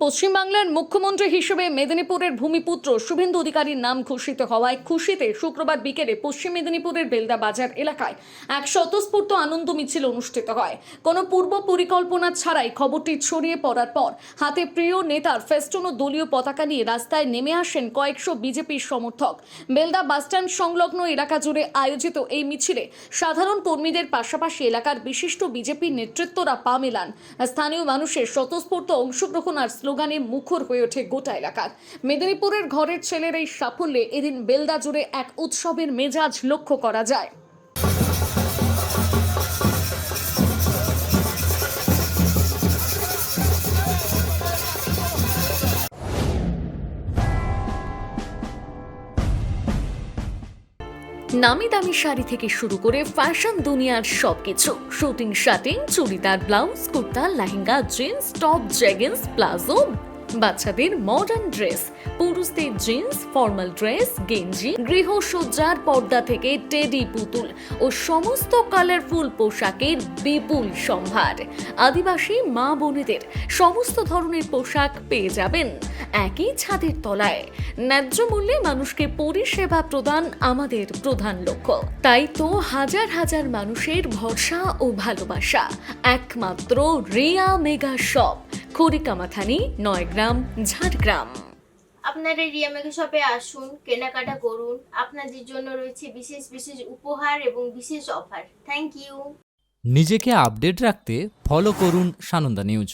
পশ্চিমবাংলার মুখ্যমন্ত্রী হিসেবে মেদিনীপুরের ভূমিপুত্র শুভেন্দু অধিকারীর নাম ঘোষিত হওয়ায় খুশিতে শুক্রবার বিকেলে পশ্চিম মেদিনীপুরের বেলদা বাজার এলাকায় এক স্বতঃস্ফূর্ত আনন্দ মিছিল অনুষ্ঠিত হয়। কোনো পূর্ব পরিকল্পনা ছাড়াই খবরটি ছড়িয়ে পড়ার পর হাতে প্রিয় নেতার ফেস্টুন ও দলীয় পতাকা নিয়ে রাস্তায় নেমে আসেন কয়েকশো বিজেপির সমর্থক। বেলদা বাসস্ট্যান্ড সংলগ্ন এলাকা জুড়ে আয়োজিত এই মিছিলে সাধারণ কর্মীদের পাশাপাশি এলাকার বিশিষ্ট বিজেপি নেতৃত্বরা পা মেলান। স্থানীয় মানুষের স্বতঃস্ফূর্ত অংশগ্রহণ আর স্লোগানে মুখর হয়ে ওঠে গোটা এলাকা। মেদিনীপুরের ঘরের ছেলের এই সাফল্যে এদিন বেলদা জুড়ে এক উৎসবের মেজাজ লক্ষ্য করা যায়। নামি দামি শাড়ি থেকে শুরু করে ফ্যাশন দুনিয়ার সবকিছু, shooting shirting, churidar, blouse, kurta, lehenga, jeans, top, jeggings, palazzo, বাচ্চাদের মডার্ন ড্রেস, পুরুষদের জিন্স, ফর্মাল ড্রেস, গেঞ্জি, গৃহসজ্জার পর্দা থেকে টেডি পুতুল ও সমস্ত কালারফুল পোশাকের বিপুল সম্ভার। আদিবাসী মা বোনেদের সমস্ত ধরনের পোশাক পেয়ে যাবেন একই ছাদের তলায়। ন্যায্য মূল্যে মানুষকে পরিষেবা প্রদান আমাদের প্রধান লক্ষ্য। তাই তো হাজার হাজার মানুষের ভরসা ও ভালোবাসা একমাত্র রিয়া মেগা শপ, খড়িকামাথানি, নয়গ্রাম, ঝাড়গ্রাম। আপনারা রিয়া মেগা শপে আসুন, কেনাকাটা করুন। আপনাদের জন্য রয়েছে বিশেষ বিশেষ উপহার এবং বিশেষ অফার। Thank you. নিজেকে আপডেট রাখতে ফলো করুন সানন্দা নিউজ।